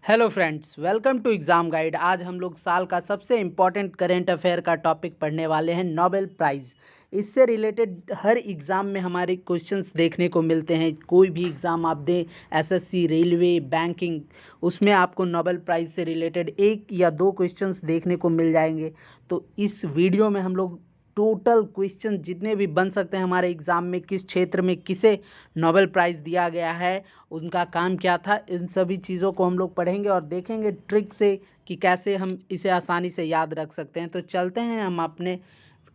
Hello friends, welcome to exam guide. आज हम लोग साल का सबसे इम्पॉर्टेंट करेंट अफेयर का टॉपिक पढ़ने वाले हैं, नोबेल प्राइज़। इससे रिलेटेड हर एग्ज़ाम में हमारे क्वेश्चंस देखने को मिलते हैं। कोई भी एग्ज़ाम आप दें, एसएससी, रेलवे, बैंकिंग, उसमें आपको नोबेल प्राइज़ से रिलेटेड एक या दो क्वेश्चंस देखने को मिल जाएंगे। तो इस वीडियो में हम लोग टोटल क्वेश्चन जितने भी बन सकते हैं हमारे एग्ज़ाम में, किस क्षेत्र में किसे नोबेल प्राइज़ दिया गया है, उनका काम क्या था, इन सभी चीज़ों को हम लोग पढ़ेंगे और देखेंगे ट्रिक से कि कैसे हम इसे आसानी से याद रख सकते हैं। तो चलते हैं हम अपने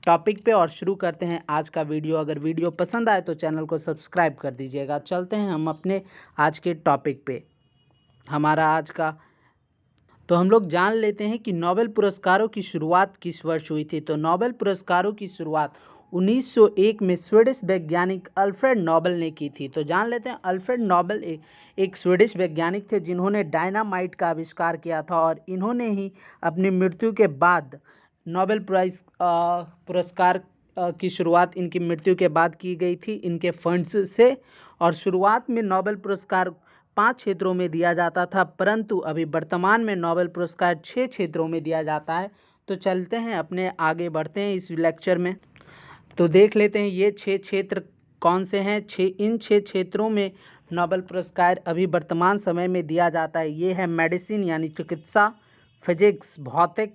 टॉपिक पे और शुरू करते हैं आज का वीडियो। अगर वीडियो पसंद आए तो चैनल को सब्सक्राइब कर दीजिएगा। चलते हैं हम अपने आज के टॉपिक पे। हमारा आज का तो हम लोग जान लेते हैं कि नोबेल पुरस्कारों की शुरुआत किस वर्ष हुई थी। तो नोबेल पुरस्कारों की शुरुआत 1901 में स्वीडिश वैज्ञानिक अल्फ्रेड नोबेल ने की थी। तो जान लेते हैं, अल्फ्रेड नोबेल एक स्वीडिश वैज्ञानिक थे जिन्होंने डायनामाइट का आविष्कार किया था और इन्होंने ही अपनी मृत्यु के बाद नोबेल प्राइज़ पुरस्कार की शुरुआत इनकी मृत्यु के बाद की गई थी इनके फंड्स से। और शुरुआत में नोबेल पुरस्कार 5 क्षेत्रों में दिया जाता था, परंतु अभी वर्तमान में नोबेल पुरस्कार 6 क्षेत्रों में दिया जाता है। तो चलते हैं अपने आगे बढ़ते हैं इस लेक्चर में। तो देख लेते हैं ये 6 क्षेत्र कौन से हैं। इन 6 क्षेत्रों में नोबेल पुरस्कार अभी वर्तमान समय में दिया जाता है। ये है मेडिसिन यानी चिकित्सा, फिजिक्स भौतिक,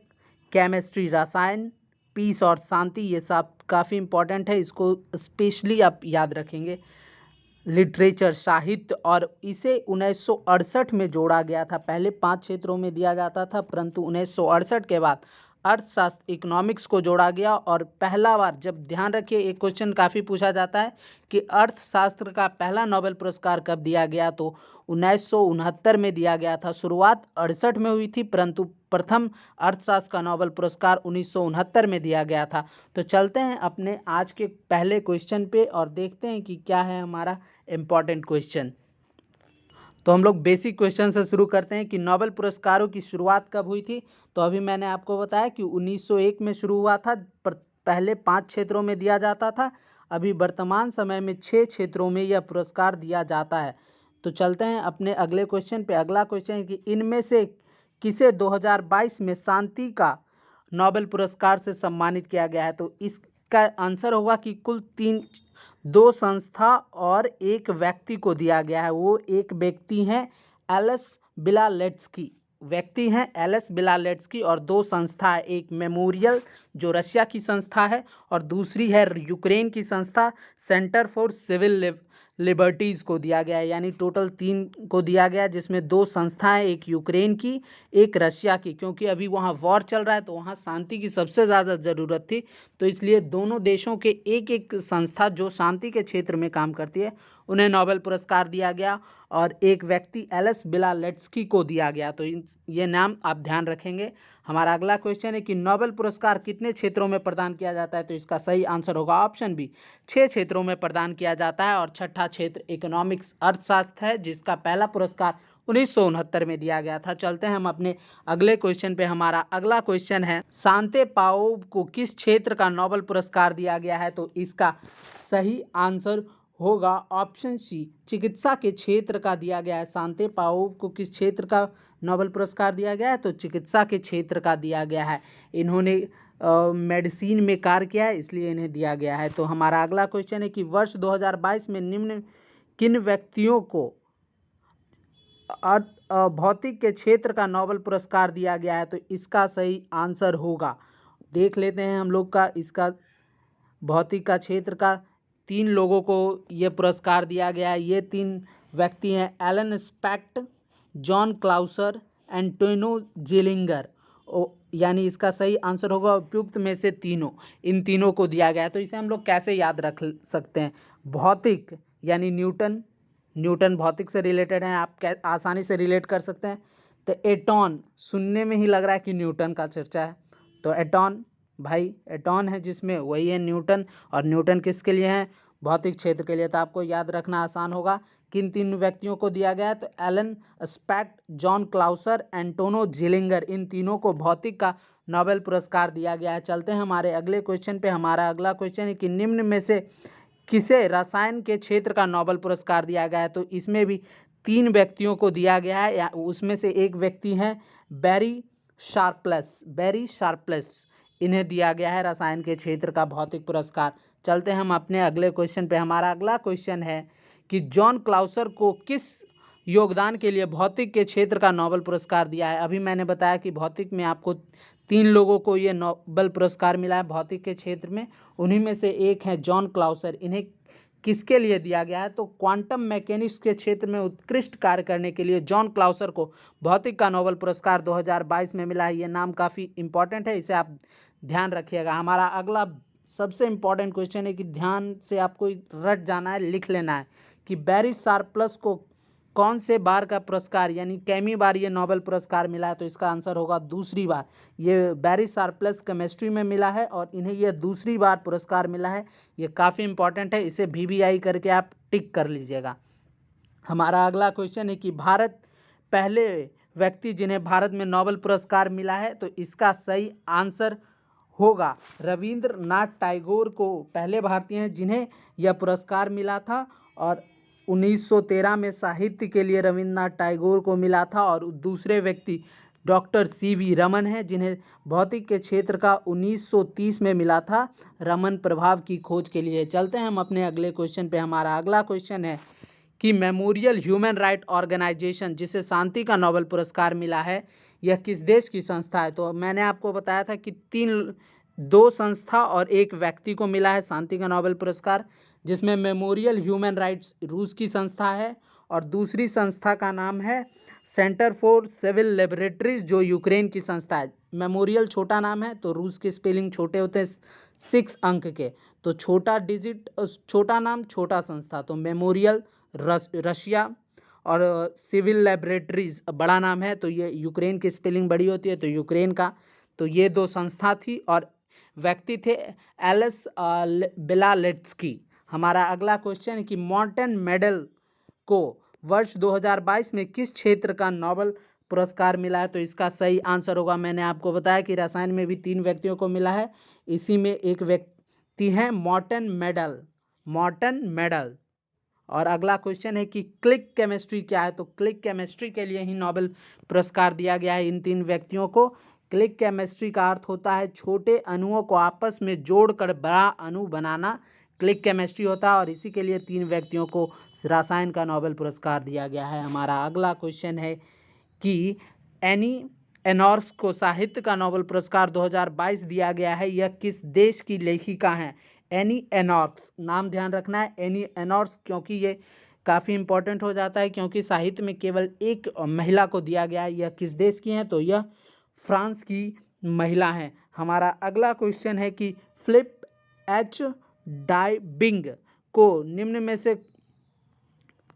केमिस्ट्री रसायन, पीस और शांति। ये सब काफ़ी इम्पोर्टेंट है, इसको स्पेशली आप याद रखेंगे। लिटरेचर साहित्य, और इसे 1968 में जोड़ा गया था। पहले 5 क्षेत्रों में दिया जाता था, परंतु 1968 के बाद अर्थशास्त्र इकोनॉमिक्स को जोड़ा गया। और पहला बार, जब ध्यान रखिए एक क्वेश्चन काफ़ी पूछा जाता है कि अर्थशास्त्र का पहला नोबेल पुरस्कार कब दिया गया, तो 1969 में दिया गया था। शुरुआत 68 में हुई थी, परंतु प्रथम अर्थशास्त्र का नोबेल पुरस्कार 1969 में दिया गया था। तो चलते हैं अपने आज के पहले क्वेश्चन पे और देखते हैं कि क्या है हमारा इम्पॉर्टेंट क्वेश्चन। तो हम लोग बेसिक क्वेश्चन से शुरू करते हैं कि नोबेल पुरस्कारों की शुरुआत कब हुई थी। तो अभी मैंने आपको बताया कि 1901 में शुरू हुआ था। पहले 5 क्षेत्रों में दिया जाता था, अभी वर्तमान समय में 6 क्षेत्रों में यह पुरस्कार दिया जाता है। तो चलते हैं अपने अगले क्वेश्चन पे। अगला क्वेश्चन है कि इनमें से किसे 2022 में शांति का नोबेल पुरस्कार से सम्मानित किया गया है। तो इसका आंसर होगा कि कुल 2 संस्था और एक व्यक्ति को दिया गया है। वो एक व्यक्ति हैं एलेस बिलालेट्स्की, व्यक्ति हैं एलेस बिलालेट्स्की, और 2 संस्था है, एक मेमोरियल जो रशिया की संस्था है और दूसरी है यूक्रेन की संस्था सेंटर फॉर सिविल लिबर्टीज़ को दिया गया है। यानी टोटल 3 को दिया गया है, जिसमें 2 संस्थाएं, एक यूक्रेन की एक रशिया की, क्योंकि अभी वहाँ वॉर चल रहा है तो वहाँ शांति की सबसे ज़्यादा ज़रूरत थी। तो इसलिए दोनों देशों के एक एक संस्था जो शांति के क्षेत्र में काम करती है उन्हें नोबेल पुरस्कार दिया गया और एक व्यक्ति एलेस बिलालेट्स्की को दिया गया। तो ये नाम आप ध्यान रखेंगे। हमारा अगला क्वेश्चन है कि नोबेल पुरस्कार कितने क्षेत्रों में प्रदान किया जाता है। तो इसका सही आंसर होगा ऑप्शन बी, 6 क्षेत्रों में प्रदान किया जाता है। और छठा क्षेत्र इकोनॉमिक्स अर्थशास्त्र है, जिसका पहला पुरस्कार 1969 में दिया गया था। चलते हैं हम अपने अगले क्वेश्चन पे। हमारा अगला क्वेश्चन है सांते पाओ को किस क्षेत्र का नोबेल पुरस्कार दिया गया है। तो इसका सही आंसर होगा ऑप्शन सी, चिकित्सा के क्षेत्र का दिया गया है। सांते पाओ को किस क्षेत्र का नोबेल पुरस्कार दिया गया है, तो चिकित्सा के क्षेत्र का दिया गया है। इन्होंने मेडिसिन में कार्य किया है, इसलिए इन्हें दिया गया है। तो हमारा अगला क्वेश्चन है कि वर्ष 2022 में निम्न किन व्यक्तियों को भौतिक के क्षेत्र का नोबेल पुरस्कार दिया गया है। तो इसका सही आंसर होगा, देख लेते हैं हम लोग का, इसका भौतिक का क्षेत्र का 3 लोगों को ये पुरस्कार दिया गया है। ये 3 व्यक्ति हैं एलन स्पेक्ट, जॉन क्लाउसर, एंटोनो जेलिंगर। यानी इसका सही आंसर होगा उपयुक्त में से तीनों, इन तीनों को दिया गया है। तो इसे हम लोग कैसे याद रख सकते हैं। भौतिक यानी न्यूटन भौतिक से रिलेटेड हैं, आप आसानी से रिलेट कर सकते हैं। तो एटॉन, सुनने में ही लग रहा है कि न्यूटन का चर्चा है, तो एटॉन भाई, एटॉन है जिसमें, वही है न्यूटन। और न्यूटन किसके लिए हैं, भौतिक क्षेत्र के लिए। तो आपको याद रखना आसान होगा किन 3 व्यक्तियों को दिया गया है। तो एलन स्पेक्ट, जॉन क्लाउसर, एंटोनो जेलिंगर, इन तीनों को भौतिक का नोबेल पुरस्कार दिया गया है। चलते हैं हमारे अगले क्वेश्चन पे। हमारा अगला क्वेश्चन है कि निम्न में से किसे रसायन के क्षेत्र का नोबेल पुरस्कार दिया गया है। तो इसमें भी 3 व्यक्तियों को दिया गया है, या उसमें से एक व्यक्ति हैं बैरी शार्पलेस, इन्हें दिया गया है रसायन के क्षेत्र का भौतिक पुरस्कार। चलते हैं हम अपने अगले क्वेश्चन पे। हमारा अगला क्वेश्चन है कि जॉन क्लाउसर को किस योगदान के लिए भौतिक के क्षेत्र का नोबेल पुरस्कार दिया है। अभी मैंने बताया कि भौतिक में आपको 3 लोगों को ये नोबेल पुरस्कार मिला है भौतिक के क्षेत्र में, उन्हीं में से एक है जॉन क्लाउसर। इन्हें किसके लिए दिया गया है, तो क्वांटम मैकेनिक्स के क्षेत्र में उत्कृष्ट कार्य करने के लिए जॉन क्लाउसर को भौतिक का नोबेल पुरस्कार 2022 में मिला है। ये नाम काफ़ी इंपॉर्टेंट है, इसे आप ध्यान रखिएगा। हमारा अगला सबसे इम्पॉर्टेंट क्वेश्चन है कि ध्यान से आपको रट जाना है, लिख लेना है कि बैरी शार्पलेस को कौन से बार का पुरस्कार यानी कैमी बार ये नोबेल पुरस्कार मिला है, तो इसका आंसर होगा दूसरी बार। ये बैरी शार्पलेस केमिस्ट्री में मिला है और इन्हें यह दूसरी बार पुरस्कार मिला है। ये काफ़ी इंपॉर्टेंट है, इसे VVI करके आप टिक कर लीजिएगा। हमारा अगला क्वेश्चन है कि भारत पहले व्यक्ति जिन्हें भारत में नोबेल पुरस्कार मिला है, तो इसका सही आंसर होगा रविंद्रनाथ टैगोर को पहले भारतीय हैं जिन्हें यह पुरस्कार मिला था, और 1913 में साहित्य के लिए रविंद्रनाथ टैगोर को मिला था। और दूसरे व्यक्ति डॉक्टर CV रमन हैं जिन्हें भौतिक के क्षेत्र का 1930 में मिला था रमन प्रभाव की खोज के लिए। चलते हैं हम अपने अगले क्वेश्चन पे। हमारा अगला क्वेश्चन है कि मेमोरियल ह्यूमन राइट ऑर्गेनाइजेशन जिसे शांति का नोबेल पुरस्कार मिला है, यह किस देश की संस्था है। तो मैंने आपको बताया था कि 2 संस्था और एक व्यक्ति को मिला है शांति का नोबेल पुरस्कार, जिसमें मेमोरियल ह्यूमन राइट्स रूस की संस्था है और दूसरी संस्था का नाम है सेंटर फॉर सिविल लिबर्टीज जो यूक्रेन की संस्था है। मेमोरियल छोटा नाम है तो रूस की स्पेलिंग छोटे होते हैं 6 अंक के, तो छोटा डिजिट छोटा नाम छोटा संस्था, तो मेमोरियल रशिया और सिविल लैबोरेटरीज बड़ा नाम है तो ये यूक्रेन की स्पेलिंग बड़ी होती है तो यूक्रेन का। तो ये 2 संस्था थी और व्यक्ति थे एलिस बिलालेट्स्की। हमारा अगला क्वेश्चन है कि मॉर्टन मेडल को वर्ष 2022 में किस क्षेत्र का नोबेल पुरस्कार मिला है, तो इसका सही आंसर होगा, मैंने आपको बताया कि रसायन में भी 3 व्यक्तियों को मिला है, इसी में एक व्यक्ति हैं मॉर्टन मेडल। और अगला क्वेश्चन है कि क्लिक केमिस्ट्री क्या है, तो क्लिक केमिस्ट्री के लिए ही नोबेल पुरस्कार दिया गया है इन 3 व्यक्तियों को। क्लिक केमिस्ट्री का अर्थ होता है छोटे अणुओं को आपस में जोड़कर बड़ा अणु बनाना, क्लिक केमिस्ट्री होता है, और इसी के लिए 3 व्यक्तियों को रसायन का नोबेल पुरस्कार दिया गया है। हमारा अगला क्वेश्चन है कि एनी एनॉर्स को साहित्य का नोबेल पुरस्कार 2022 दिया गया है, यह किस देश की लेखिका हैं। एनी एनॉर्स, नाम ध्यान रखना है एनी एनॉर्स, क्योंकि ये काफ़ी इंपॉर्टेंट हो जाता है क्योंकि साहित्य में केवल एक महिला को दिया गया है। यह किस देश की हैं, तो यह फ्रांस की महिला हैं। हमारा अगला क्वेश्चन है कि फिलिप एच डायबिंग को निम्न में से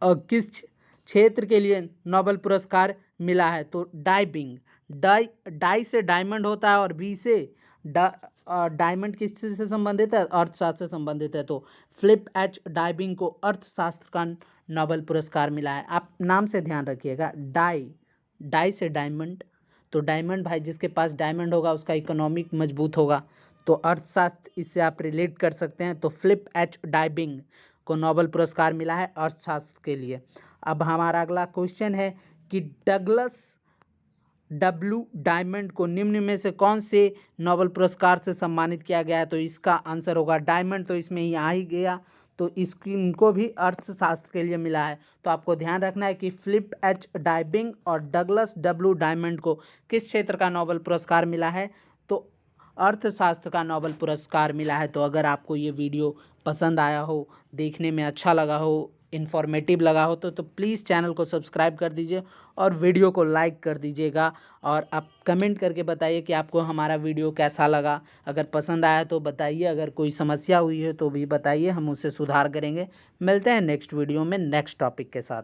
किस क्षेत्र के लिए नोबेल पुरस्कार मिला है, तो डाइबिंग, डाई से डायमंड होता है और बी से डायमंड किस चीज़ से संबंधित है, अर्थशास्त्र से संबंधित है, तो फिलिप एच डाइबिंग को अर्थशास्त्र का नोबेल पुरस्कार मिला है। आप नाम से ध्यान रखिएगा, डाई से डायमंड, तो डायमंड भाई जिसके पास डायमंड होगा उसका इकोनॉमिक मजबूत होगा, तो अर्थशास्त्र इससे आप रिलेट कर सकते हैं। तो फिलिप एच डाइबिंग को नोबेल पुरस्कार मिला है अर्थशास्त्र के लिए। अब हमारा अगला क्वेश्चन है कि डगलस W डायमंड को निम्न में से कौन से नोबेल पुरस्कार से सम्मानित किया गया है, तो इसका आंसर होगा डायमंड, तो इसमें ही आ ही गया, तो इनको भी अर्थशास्त्र के लिए मिला है। तो आपको ध्यान रखना है कि फिलिप एच डाइबिंग और डगलस W डायमंड को किस क्षेत्र का नोबेल पुरस्कार मिला है, तो अर्थशास्त्र का नोबेल पुरस्कार मिला है। तो अगर आपको ये वीडियो पसंद आया हो, देखने में अच्छा लगा हो, इन्फॉर्मेटिव लगा हो तो प्लीज़ चैनल को सब्सक्राइब कर दीजिए और वीडियो को लाइक कर दीजिएगा, और आप कमेंट करके बताइए कि आपको हमारा वीडियो कैसा लगा। अगर पसंद आया तो बताइए, अगर कोई समस्या हुई है तो भी बताइए, हम उसे सुधार करेंगे। मिलते हैं नेक्स्ट वीडियो में नेक्स्ट टॉपिक के साथ।